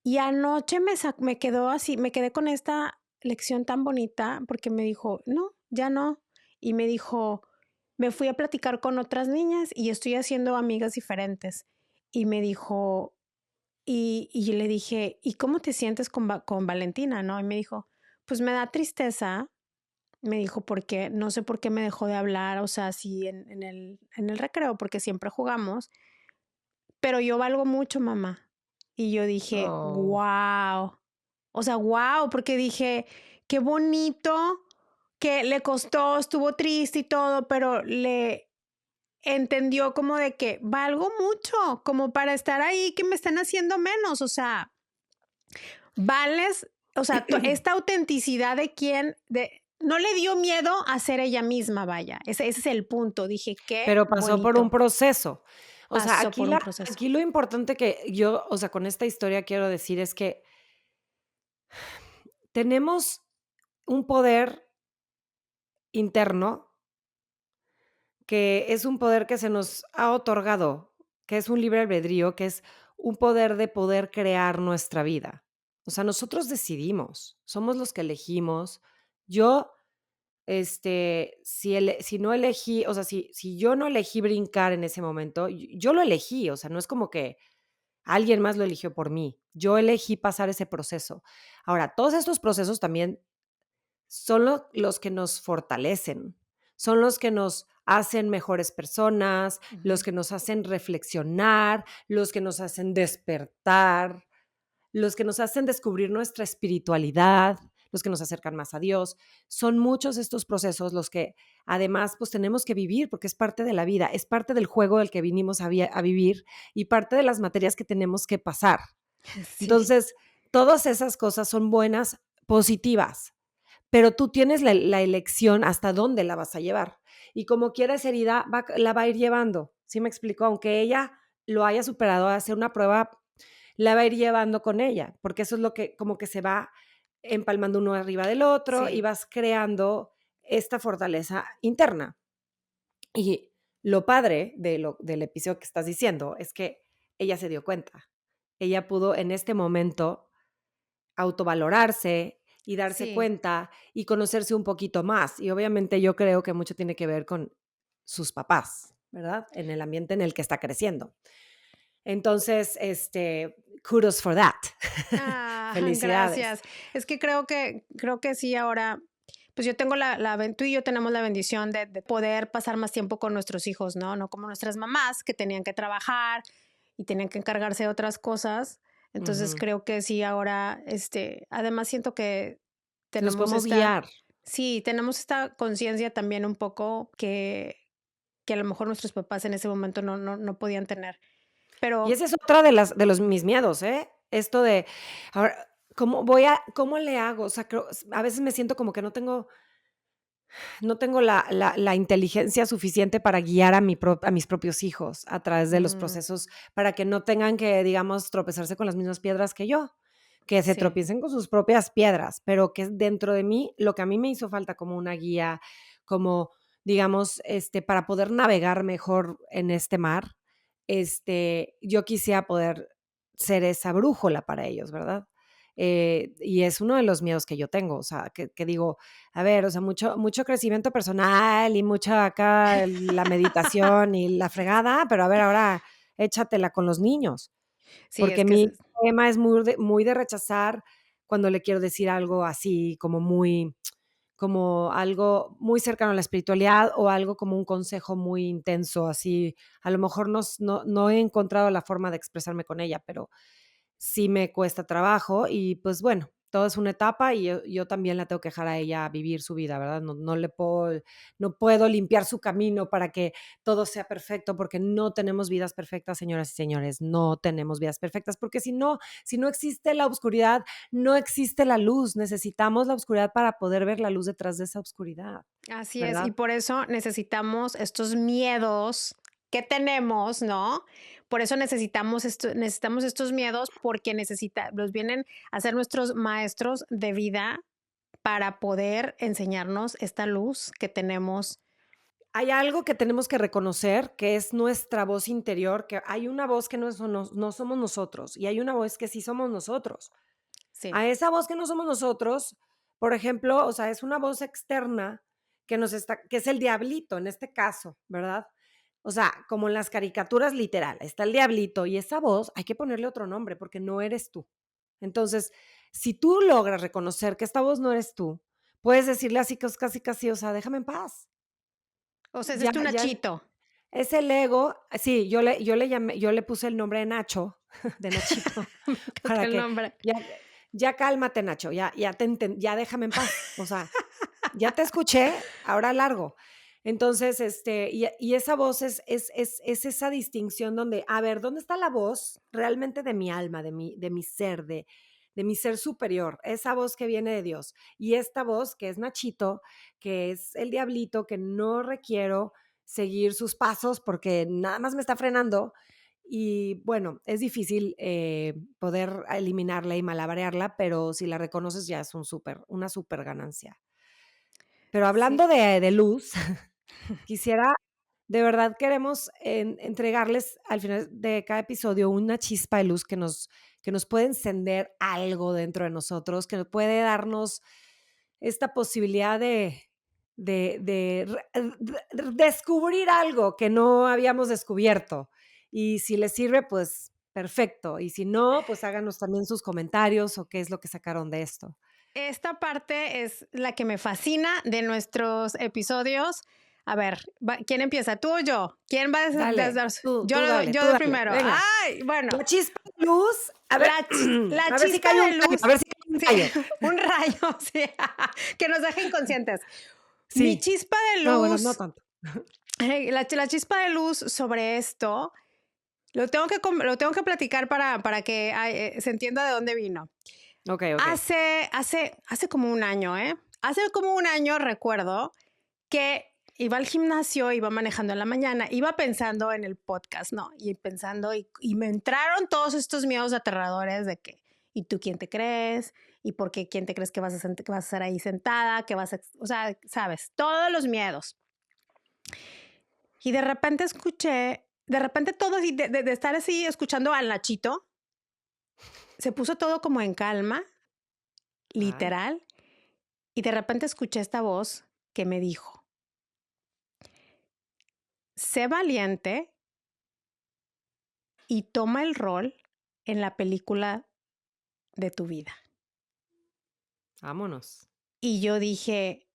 Y anoche me quedó así, me quedé con esta lección tan bonita porque me dijo, no, ya no. Y me dijo, me fui a platicar con otras niñas y estoy haciendo amigas diferentes. Y me dijo, y yo le dije, ¿y cómo te sientes con Valentina? ¿No? Y me dijo, pues me da tristeza. Me dijo, porque no sé por qué me dejó de hablar, o sea, así en el recreo, porque siempre jugamos, pero yo valgo mucho, mamá. Y yo dije, Oh, wow. O sea, wow, porque dije, qué bonito que le costó, estuvo triste y todo, pero le entendió como de que valgo mucho, como para estar ahí, que me están haciendo menos. O sea, vales, o sea, esta autenticidad no le dio miedo a ser ella misma, vaya. Ese es el punto. Dije, qué pero pasó por un bonito. proceso. O sea, Pasó por un proceso. aquí lo importante que yo, o sea, con esta historia quiero decir es que tenemos un poder interno que es un poder que se nos ha otorgado, que es un libre albedrío, que es un poder de poder crear nuestra vida. O sea, nosotros decidimos, somos los que elegimos. Yo, si no elegí, o sea, si yo no elegí brincar en ese momento, yo lo elegí, o sea, no es como que alguien más lo eligió por mí. Yo elegí pasar ese proceso. Ahora, todos estos procesos también son los que nos fortalecen, son los que nos hacen mejores personas, los Ujú. que nos hacen reflexionar, los que nos hacen despertar, los que nos hacen descubrir nuestra espiritualidad, los que nos acercan más a Dios. Son muchos estos procesos los que además pues tenemos que vivir porque es parte de la vida, es parte del juego del que vinimos a vivir y parte de las materias que tenemos que pasar. Sí. Entonces, todas esas cosas son buenas, positivas, pero tú tienes la elección hasta dónde la vas a llevar. y como quiera esa herida la va a ir llevando, ¿sí me explico? Aunque ella lo haya superado a hacer una prueba, la va a ir llevando con ella, porque eso es lo que como que se va empalmando uno arriba del otro y Sí, vas creando esta fortaleza interna. Y lo padre del episodio que estás diciendo es que ella se dio cuenta. Ella pudo en este momento autovalorarse y darse sí. cuenta y conocerse un poquito más. Y obviamente yo creo que mucho tiene que ver con sus papás, ¿verdad? En el ambiente en el que está creciendo. Entonces, kudos for that. Ah, Felicidades. gracias. Es que creo que sí ahora, pues yo tengo tú y yo tenemos la bendición de poder pasar más tiempo con nuestros hijos, ¿no? No como nuestras mamás que tenían que trabajar y tenían que encargarse de otras cosas. Entonces Ujú. creo que sí ahora, además siento que Los tenemos podemos guiar. sí, tenemos esta conciencia también un poco que a lo mejor nuestros papás en ese momento no podían tener. Y Pero esa es otra de los mis miedos, ¿eh? Esto de, ahora, ¿cómo le hago? O sea, a veces me siento como que no tengo la inteligencia suficiente para guiar a mis propios hijos a través de los mm, procesos, para que no tengan que, digamos, tropezarse con las mismas piedras que yo, que se sí. tropiecen con sus propias piedras, pero que dentro de mí, lo que a mí me hizo falta como una guía, como, digamos, para poder navegar mejor en este mar, yo quisiera poder ser esa brújula para ellos, ¿verdad? Y es uno de los miedos que yo tengo, o sea, que digo, a ver, o sea, mucho crecimiento personal y mucha acá la meditación y la fregada, pero a ver, ahora échatela con los niños, Sí, porque es que mi tema es muy de rechazar cuando le quiero decir algo así como algo muy cercano a la espiritualidad o algo como un consejo muy intenso, así, a lo mejor no he encontrado la forma de expresarme con ella, pero sí me cuesta trabajo y pues bueno, todo es una etapa y yo también la tengo que dejar a ella vivir su vida, ¿verdad? No puedo limpiar su camino para que todo sea perfecto, porque no tenemos vidas perfectas, señoras y señores, no tenemos vidas perfectas, porque si no existe la oscuridad, no existe la luz, necesitamos la oscuridad para poder ver la luz detrás de esa oscuridad, así es, y ¿verdad? por eso necesitamos estos miedos que tenemos, ¿no? Por eso necesitamos estos miedos porque los vienen a ser nuestros maestros de vida para poder enseñarnos esta luz que tenemos. Hay algo que tenemos que reconocer, que es nuestra voz interior, que hay una voz que no somos nosotros y hay una voz que sí somos nosotros. Sí. A esa voz que no somos nosotros, por ejemplo, o sea, es una voz externa que es el diablito en este caso, ¿verdad? O sea, como en las caricaturas literal, está el diablito y esa voz hay que ponerle otro nombre porque no eres tú. Entonces, si tú logras reconocer que esta voz no eres tú, puedes decirle así casi, casi, o sea, déjame en paz. O sea, es Ya, tu ya, Nachito. es el ego, sí, yo le puse el nombre de Nacho, de Nachito, Me encanta para el que nombre. ya ya cálmate, Nacho, ya déjame en paz, o sea, ya te escuché, ahora largo. Entonces, y esa voz es esa distinción donde, a ver, ¿dónde está la voz realmente de mi alma, de mi ser, de mi ser superior? Esa voz que viene de Dios. Y esta voz que es Nachito, que es el diablito, que no requiero seguir sus pasos porque nada más me está frenando. Y bueno, es difícil poder eliminarla y malabarearla, pero si la reconoces ya es una súper ganancia. Pero Sí. hablando de luz, quisiera, de verdad queremos entregarles al final de cada episodio una chispa de luz que nos puede encender algo dentro de nosotros, que puede darnos esta posibilidad de descubrir algo que no habíamos descubierto. Y si les sirve, pues perfecto. Y si no, pues háganos también sus comentarios o qué es lo que sacaron de esto. Esta parte es la que me fascina de nuestros episodios. A ver, ¿quién empieza? ¿Tú o yo? ¿Quién va a Dale, dar? tú Yo de dale, primero. venga. Ay, bueno, La chispa de luz, a ver, la a ver si chispa cae un de rayo, a luz, ver si cae un sí, rayo. un rayo, sí, que nos deje inconscientes. Mi Sí. chispa de No, bueno, no luz, tanto. la chispa de luz sobre esto, lo tengo que platicar para que se entienda de dónde vino. Okey, okey. Hace como un año, ¿eh? Hace como un año recuerdo que iba al gimnasio, iba manejando en la mañana, iba pensando en el podcast, ¿no? Y pensando, y me entraron todos estos miedos aterradores de que, ¿y tú quién te crees? ¿Y por qué quién te crees que que vas a estar ahí sentada? Que vas a, o sea, sabes, todos los miedos. Y de repente escuché, de repente todo así, de estar así escuchando al Nachito, se puso todo como en calma, Ay, literal, y de repente escuché esta voz que me dijo, sé valiente y toma el rol en la película de tu vida. vámonos. Y yo dije,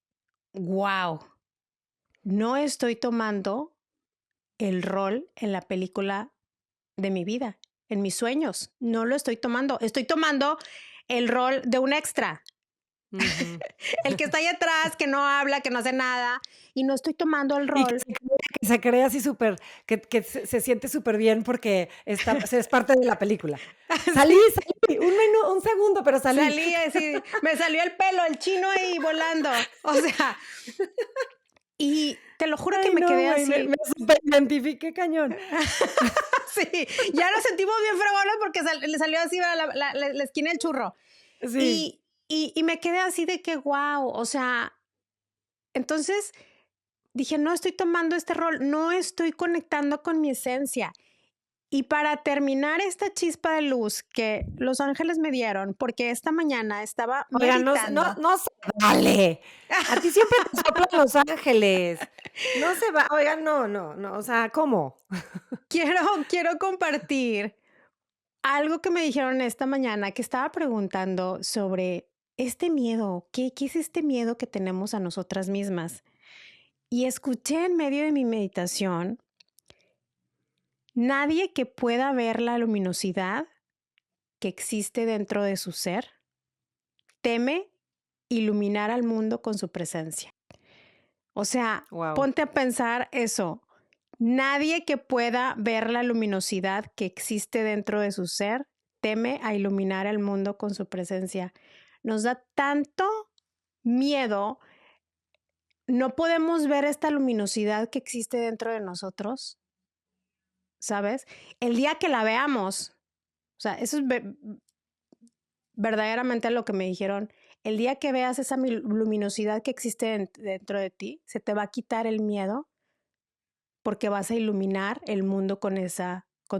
wow, no estoy tomando el rol en la película de mi vida, en mis sueños. No lo estoy tomando el rol de un extra. Ujú. El que está ahí atrás, que no habla, que no hace nada, y no estoy tomando el Y rol. que se cree así súper, que se siente súper bien porque es parte de la película. Salí, Sí, salí, un segundo, pero salí. salí así, me salió el pelo, el chino ahí volando. O sea, y te lo juro que Ay, me no, quedé güey, me así. superidentifiqué cañón. Sí, ya nos sentimos bien fregones porque le salió así la esquina del churro. Sí. Y me quedé así de que, wow, o sea, entonces dije, no estoy tomando este rol, no estoy conectando con mi esencia. Y para terminar esta chispa de luz que los ángeles me dieron, porque esta mañana estaba Oigan, meditando. no se vale. A ti siempre te soplan Los Ángeles. No se va, oigan, no, o sea, ¿cómo? Quiero compartir algo que me dijeron esta mañana, que estaba preguntando sobre este miedo, qué es este miedo que tenemos a nosotras mismas? Y escuché en medio de mi meditación, nadie que pueda ver la luminosidad que existe dentro de su ser teme iluminar al mundo con su presencia. O sea, Guau. ponte a pensar eso. Nadie que pueda ver la luminosidad que existe dentro de su ser teme a iluminar el mundo con su presencia. Nos da tanto miedo, no podemos ver esta luminosidad que existe dentro de nosotros, ¿sabes? El día que la veamos, o sea, eso es verdaderamente lo que me dijeron. El día que veas esa luminosidad que existe dentro de ti, se te va a quitar el miedo porque vas a iluminar el mundo con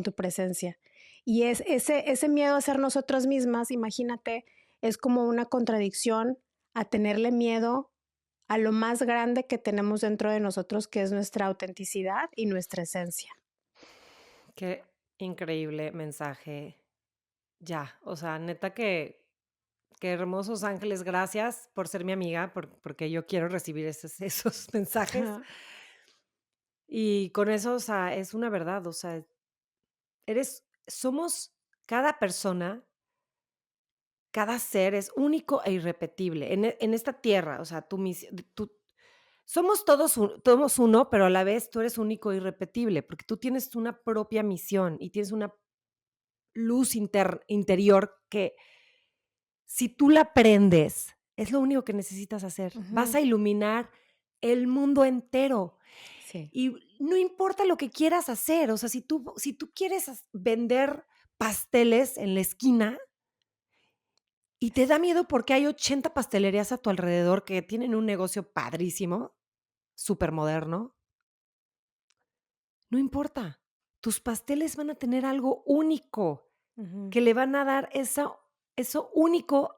tu presencia. Y ese miedo a ser nosotras mismas, imagínate, es como una contradicción a tenerle miedo a lo más grande que tenemos dentro de nosotros, que es nuestra autenticidad y nuestra esencia. Qué increíble mensaje. Ya, o sea, neta que qué hermosos ángeles, gracias por ser mi amiga, porque yo quiero recibir esos mensajes. Y con eso, o sea, es una verdad, o sea, somos cada persona, cada ser es único e irrepetible en esta tierra, o sea, somos todos uno, pero a la vez tú eres único e irrepetible, porque tú tienes una propia misión y tienes una luz interior que si tú la prendes, es lo único que necesitas hacer. Vas Ujú. a iluminar el mundo entero. Sí. Y no importa lo que quieras hacer, o sea, si tú quieres vender pasteles en la esquina y te da miedo porque hay 80 pastelerías a tu alrededor que tienen un negocio padrísimo, súper moderno, no importa. Tus pasteles van a tener algo único Ujú. que le van a dar eso único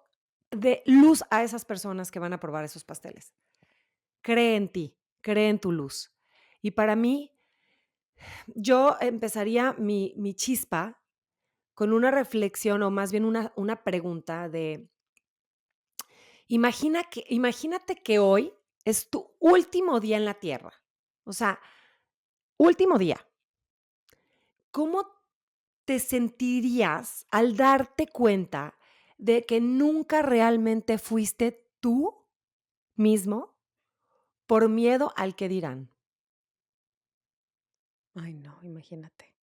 de luz a esas personas que van a probar esos pasteles. Cree en ti, cree en tu luz. Y para mí, yo empezaría mi chispa con una reflexión o más bien una pregunta de, imagínate que hoy es tu último día en la Tierra. O sea, último día. ¿Cómo te sentirías al darte cuenta de que nunca realmente fuiste tú mismo por miedo al que dirán? Ay, no, imagínate.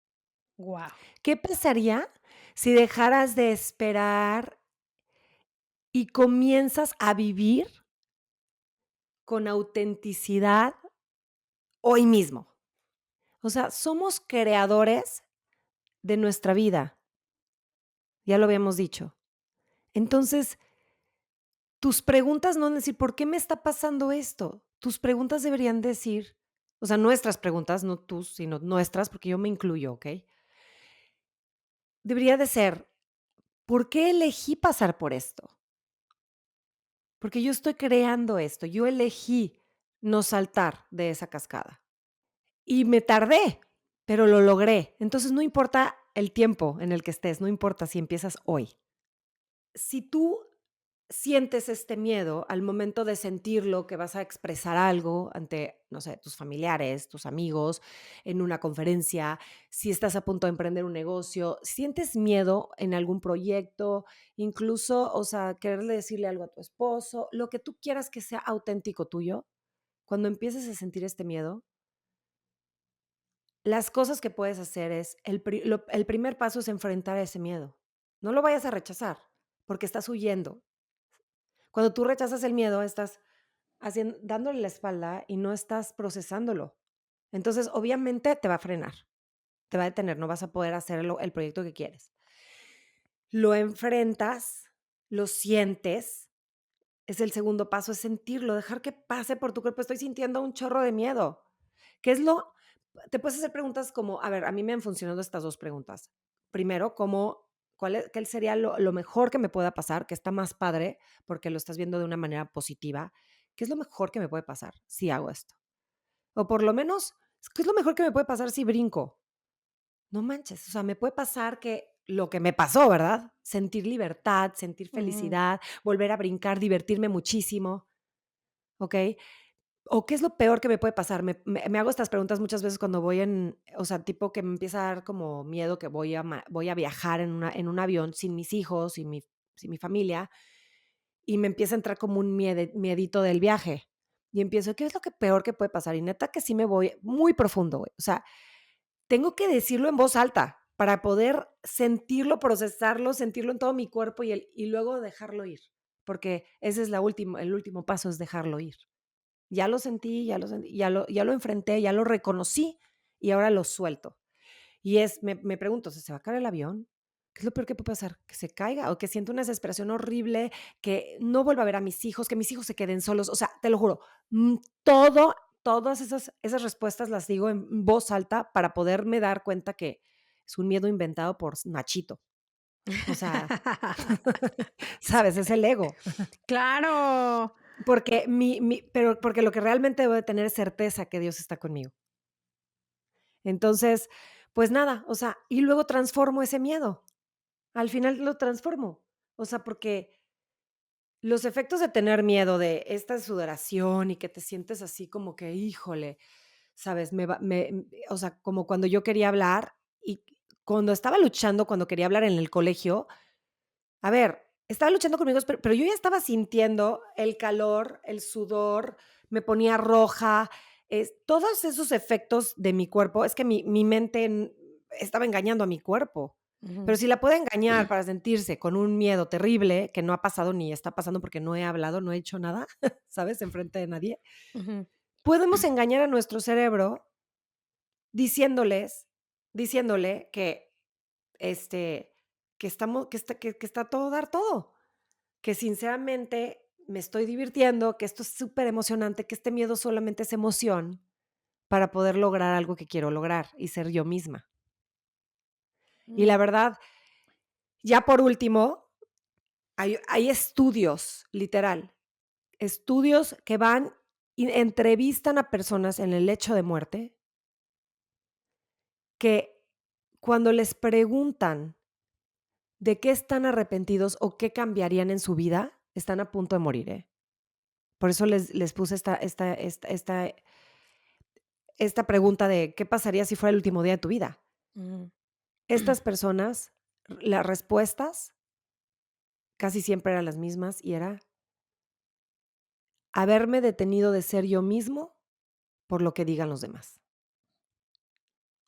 Wow. ¿Qué pasaría si dejaras de esperar y comienzas a vivir con autenticidad hoy mismo. O sea, somos creadores de nuestra vida. Ya lo habíamos dicho. Entonces, tus preguntas no van a decir, ¿por qué me está pasando esto? Tus preguntas deberían decir, o sea, nuestras preguntas, no tus, sino nuestras, porque yo me incluyo, ¿ok? Debería de ser, ¿por qué elegí pasar por esto? Porque yo estoy creando esto, yo elegí no saltar de esa cascada. Y me tardé, pero lo logré. Entonces no importa el tiempo en el que estés, no importa si empiezas hoy. Si tú sientes este miedo al momento de sentirlo, que vas a expresar algo ante, no sé, tus familiares, tus amigos, en una conferencia, si estás a punto de emprender un negocio, sientes miedo en algún proyecto, incluso, o sea, quererle decirle algo a tu esposo, lo que tú quieras que sea auténtico tuyo, cuando empieces a sentir este miedo, las cosas que puedes hacer es, el primer paso es enfrentar ese miedo. No lo vayas a rechazar, porque estás huyendo. Cuando tú rechazas el miedo, estás dándole la espalda y no estás procesándolo. Entonces, obviamente te va a frenar, te va a detener, no vas a poder hacer el proyecto que quieres. Lo enfrentas, lo sientes, es el segundo paso, es sentirlo, dejar que pase por tu cuerpo. Estoy sintiendo un chorro de miedo. ¿Qué es lo? Te puedes hacer preguntas como, a ver, a mí me han funcionado estas dos preguntas. Primero, ¿qué sería lo mejor que me pueda pasar? Que está más padre porque lo estás viendo de una manera positiva. ¿Qué es lo mejor que me puede pasar si hago esto? O por lo menos, ¿qué es lo mejor que me puede pasar si brinco? No manches, o sea, me puede pasar que lo que me pasó, ¿verdad? Sentir libertad, sentir Ujú. felicidad, volver a brincar, divertirme muchísimo, ¿ok? ¿O qué es lo peor que me puede pasar? Me hago estas preguntas muchas veces cuando voy o sea, tipo que me empieza a dar como miedo que voy a viajar en un avión sin mis hijos, sin mi familia, y me empieza a entrar como un miedito del viaje. Y empiezo, ¿qué es lo que peor que puede pasar? Y neta que sí me voy muy profundo, güey. O sea, tengo que decirlo en voz alta para poder sentirlo, procesarlo, sentirlo en todo mi cuerpo y luego dejarlo ir. Porque ese es el último paso, es dejarlo ir. Ya lo sentí, ya lo enfrenté, ya lo reconocí y ahora lo suelto. Y me pregunto, ¿se va a caer el avión? ¿Qué es lo peor que puede pasar? ¿Que se caiga o que sienta una desesperación horrible, que no vuelva a ver a mis hijos, que mis hijos se queden solos? O sea, te lo juro, todas esas respuestas las digo en voz alta para poderme dar cuenta que es un miedo inventado por Nachito. O sea, ¿sabes? Es el ego. Claro. Porque lo que realmente debo de tener es certeza que Dios está conmigo. Entonces, pues nada, o sea, y luego transformo ese miedo. Al final lo transformo. O sea, porque los efectos de tener miedo de esta sudoración y que te sientes así como que, híjole, sabes, o sea, como cuando yo quería hablar y cuando estaba luchando, cuando quería hablar en el colegio, a ver, estaba luchando conmigo, pero yo ya estaba sintiendo el calor, el sudor, me ponía roja, todos esos efectos de mi cuerpo, es que mi mente estaba engañando a mi cuerpo. Ujú, Pero si la puede engañar para sentirse con un miedo terrible que no ha pasado ni está pasando porque no he hablado, no he hecho nada, ¿sabes? Enfrente de nadie, ujú. podemos engañar a nuestro cerebro diciéndoles, diciéndole que, este, que está a todo dar todo, que sinceramente me estoy divirtiendo, que esto es súper emocionante, que este miedo solamente es emoción para poder lograr algo que quiero lograr y ser yo misma. Y la Mm, verdad, ya por último, hay estudios, literal, estudios que van y entrevistan a personas en el lecho de muerte que cuando les preguntan de qué están arrepentidos o qué cambiarían en su vida, están a punto de morir, ¿eh? Por eso les puse esta pregunta de qué pasaría si fuera el último día de tu vida. mm. Estas personas, las respuestas casi siempre eran las mismas y era haberme detenido de ser yo mismo por lo que digan los demás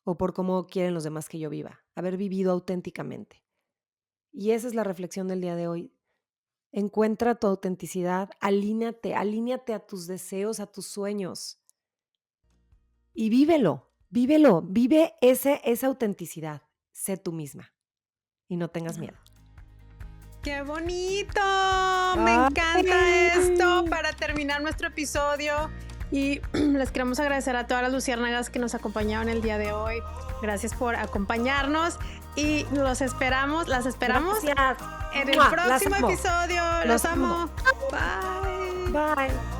o por cómo quieren los demás que yo viva, haber vivido auténticamente. Y esa es la reflexión del día de hoy. Encuentra tu autenticidad, alíñate a tus deseos, a tus sueños. y vívelo, vive esa autenticidad. Sé tú misma y no tengas miedo. ¡Qué bonito! Me encanta esto para terminar nuestro episodio. Y les queremos agradecer a todas las luciérnagas que nos acompañaron el día de hoy. Gracias por acompañarnos y las esperamos Gracias. en el próximo episodio. Los amo. Bye. Bye.